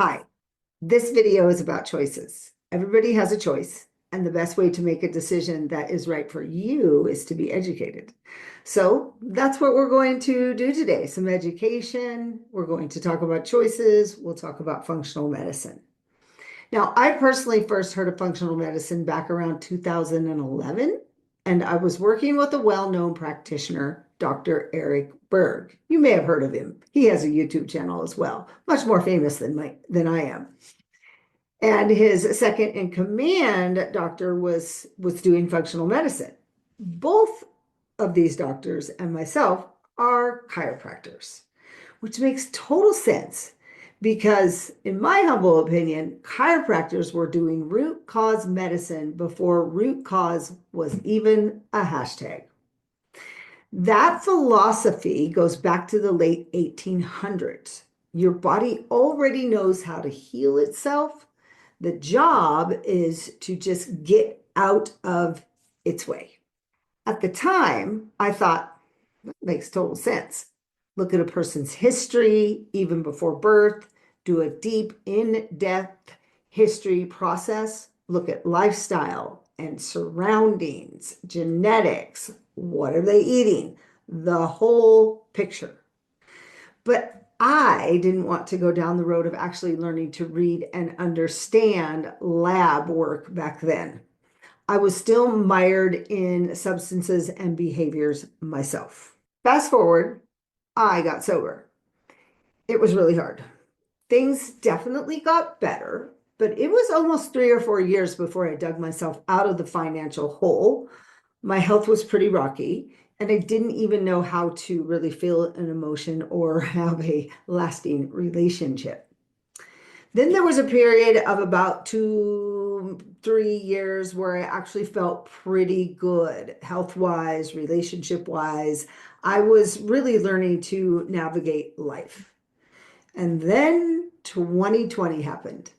Hi, this video is about choices. Everybody has a choice, and the best way to make a decision that is right for you is to be educated. So that's what we're going to do today. Some education. We're going to talk about choices. We'll talk about functional medicine. Now, I personally first heard of functional medicine back around 2011, and I was working with a well-known practitioner, Dr. Eric Berg. You may have heard of him. He has a YouTube channel as well, much more famous than I am. And his second in command doctor was doing functional medicine. Both of these doctors and myself are chiropractors, which makes total sense because, in my humble opinion, chiropractors were doing root cause medicine before root cause was even a hashtag. That philosophy goes back to the late 1800s. Your body already knows how to heal itself. The job is to just get out of its way. At the time, I thought, that makes total sense. Look at a person's history, even before birth, do a deep, in-depth history process, look at lifestyle and surroundings, genetics, what are they eating, the whole picture. But I didn't want to go down the road of actually learning to read and understand lab work back then. I was still mired in substances and behaviors myself. Fast forward, I got sober. It was really hard. Things definitely got better, but it was almost 3 or 4 years before I dug myself out of the financial hole. My health was pretty rocky, and I didn't even know how to really feel an emotion or have a lasting relationship. Then there was a period of about 2, 3 years where I actually felt pretty good, health-wise, relationship-wise. I was really learning to navigate life. And then 2020 happened.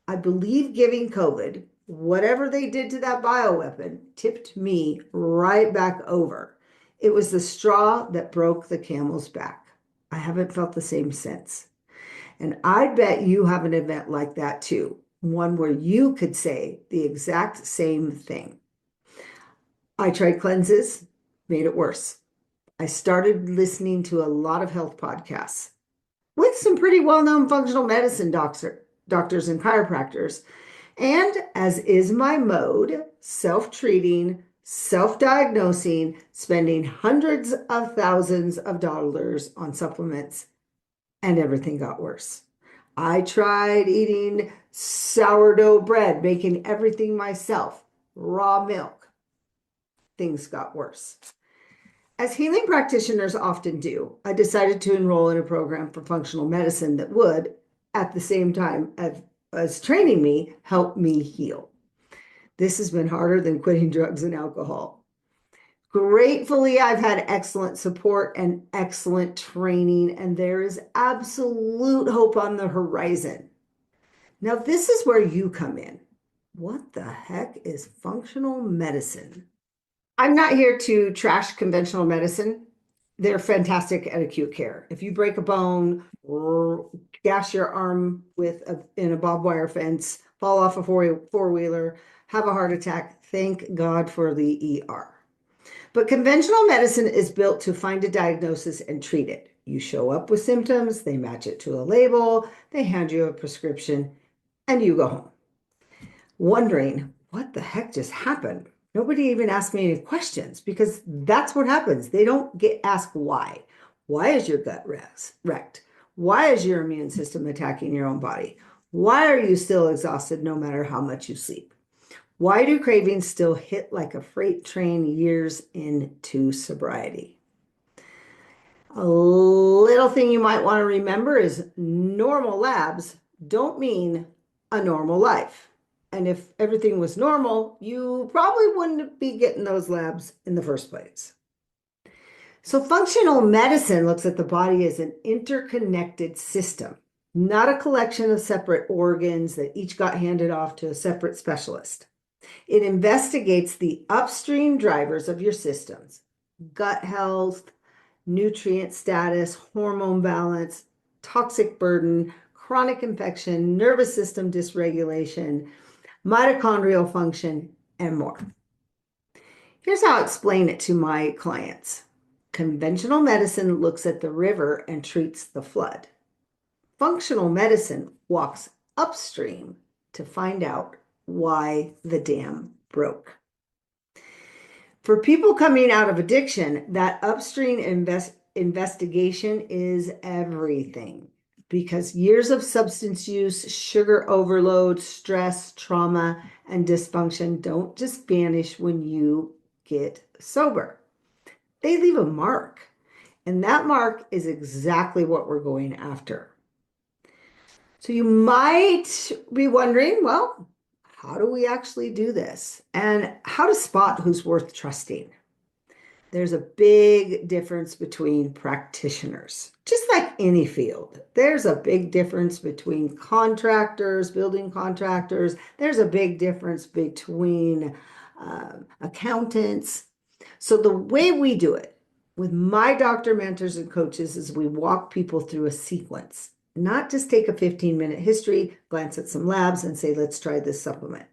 I believe giving COVID, whatever they did to that bioweapon, tipped me right back over. It was the straw that broke the camel's back. I haven't felt the same since. And I bet you have an event like that too, one where you could say the exact same thing. I tried cleanses, made it worse. I started listening to a lot of health podcasts with some pretty well-known functional medicine doctors and chiropractors. And as is my mode, self-treating, self-diagnosing, spending hundreds of thousands of dollars on supplements, and everything got worse. I tried eating sourdough bread, making everything myself, raw milk. Things got worse. As healing practitioners often do, I decided to enroll in a program for functional medicine that would, at the same time as training me, help me heal. This has been harder than quitting drugs and alcohol. Gratefully, I've had excellent support and excellent training, and there is absolute hope on the horizon. Now, this is where you come in. What the heck is functional medicine? I'm not here to trash conventional medicine. They're fantastic at acute care. If you break a bone or gash your arm in a barbed wire fence, fall off a four-wheeler, have a heart attack, thank God for the ER. But conventional medicine is built to find a diagnosis and treat it. You show up with symptoms, they match it to a label, they hand you a prescription, and you go home. Wondering, what the heck just happened? Nobody even asked me any questions because that's what happens. They don't get asked why. Why is your gut wrecked? Why is your immune system attacking your own body? Why are you still exhausted no matter how much you sleep? Why do cravings still hit like a freight train years into sobriety? A little thing you might want to remember is normal labs don't mean a normal life. And if everything was normal, you probably wouldn't be getting those labs in the first place. So functional medicine looks at the body as an interconnected system, not a collection of separate organs that each got handed off to a separate specialist. It investigates the upstream drivers of your systems: gut health, nutrient status, hormone balance, toxic burden, chronic infection, nervous system dysregulation, mitochondrial function, and more. Here's how I explain it to my clients. Conventional medicine looks at the river and treats the flood. Functional medicine walks upstream to find out why the dam broke. For people coming out of addiction, that upstream investigation is everything because years of substance use, sugar overload, stress, trauma, and dysfunction don't just vanish when you get sober. They leave a mark, and that mark is exactly what we're going after. So you might be wondering, well, how do we actually do this? And how to spot who's worth trusting? There's a big difference between practitioners, just like any field. There's a big difference between contractors, building contractors. There's a big difference between accountants. So the way we do it with my doctor mentors and coaches is we walk people through a sequence, not just take a 15-minute history, glance at some labs and say, let's try this supplement.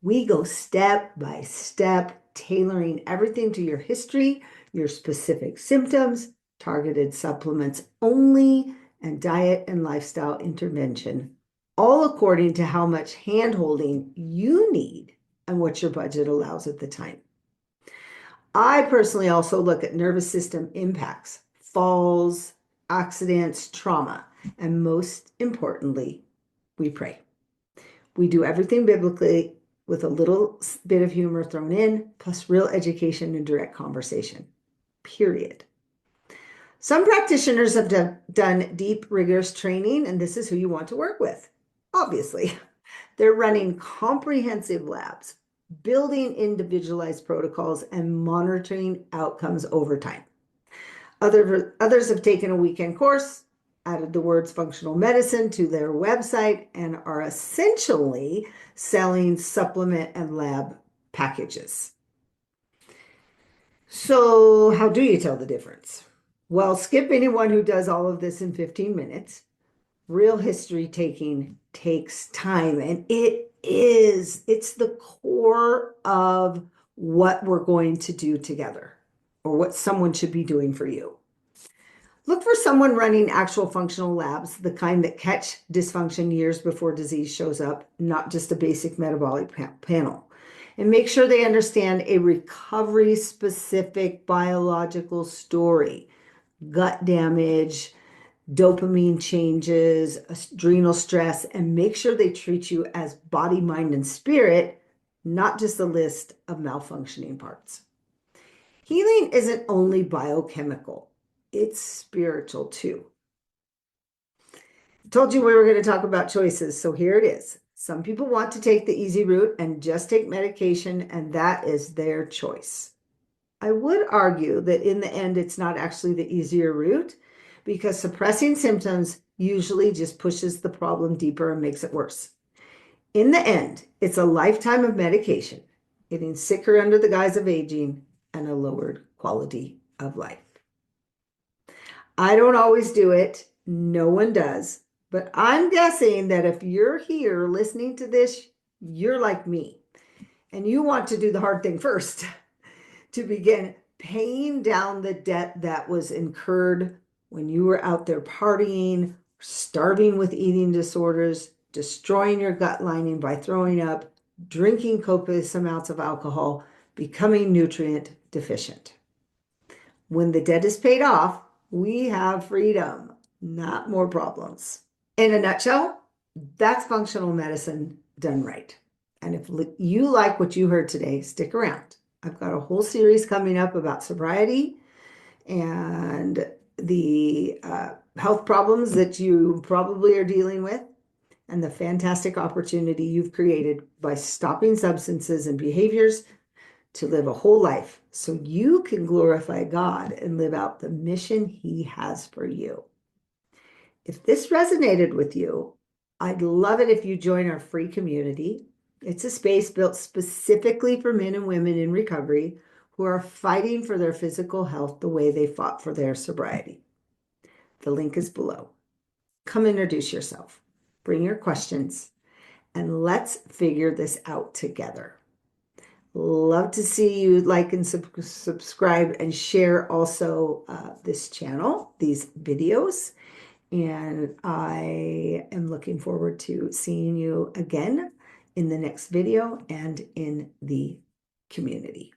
We go step by step, tailoring everything to your history, your specific symptoms, targeted supplements only, and diet and lifestyle intervention, all according to how much hand-holding you need and what your budget allows at the time. I personally also look at nervous system impacts, falls, accidents, trauma, and most importantly, we pray. We do everything biblically with a little bit of humor thrown in, plus real education and direct conversation, period. Some practitioners have done deep, rigorous training, and this is who you want to work with, obviously. They're running comprehensive labs, building individualized protocols, and monitoring outcomes over time. Others have taken a weekend course, added the words functional medicine to their website, and are essentially selling supplement and lab packages. So how do you tell the difference? Well, skip anyone who does all of this in 15 minutes. Real history taking takes time, and it's the core of what we're going to do together or what someone should be doing for you. Look for someone running actual functional labs, the kind that catch dysfunction years before disease shows up, not just a basic metabolic panel. And make sure they understand a recovery-specific biological story, gut damage, dopamine changes, adrenal stress, and make sure they treat you as body, mind, and spirit, not just a list of malfunctioning parts. Healing isn't only biochemical. It's spiritual too. I told you we were going to talk about choices, so here it is. Some people want to take the easy route and just take medication, and that is their choice. I would argue that in the end, it's not actually the easier route because suppressing symptoms usually just pushes the problem deeper and makes it worse. In the end, it's a lifetime of medication, getting sicker under the guise of aging, and a lowered quality of life. I don't always do it. No one does. But I'm guessing that if you're here listening to this, you're like me. And you want to do the hard thing first to begin paying down the debt that was incurred when you were out there partying, starving with eating disorders, destroying your gut lining by throwing up, drinking copious amounts of alcohol, becoming nutrient deficient. When the debt is paid off, we have freedom, not more problems. In a nutshell, that's functional medicine done right. And if you like what you heard today, stick around. I've got a whole series coming up about sobriety and the health problems that you probably are dealing with and the fantastic opportunity you've created by stopping substances and behaviors to live a whole life so you can glorify God and live out the mission He has for you. If this resonated with you, I'd love it if you join our free community. It's a space built specifically for men and women in recovery who are fighting for their physical health the way they fought for their sobriety. The link is below. come introduce yourself, bring your questions, and let's figure this out together. Love to see you like and subscribe and share also this channel, these videos. And I am looking forward to seeing you again in the next video and in the community.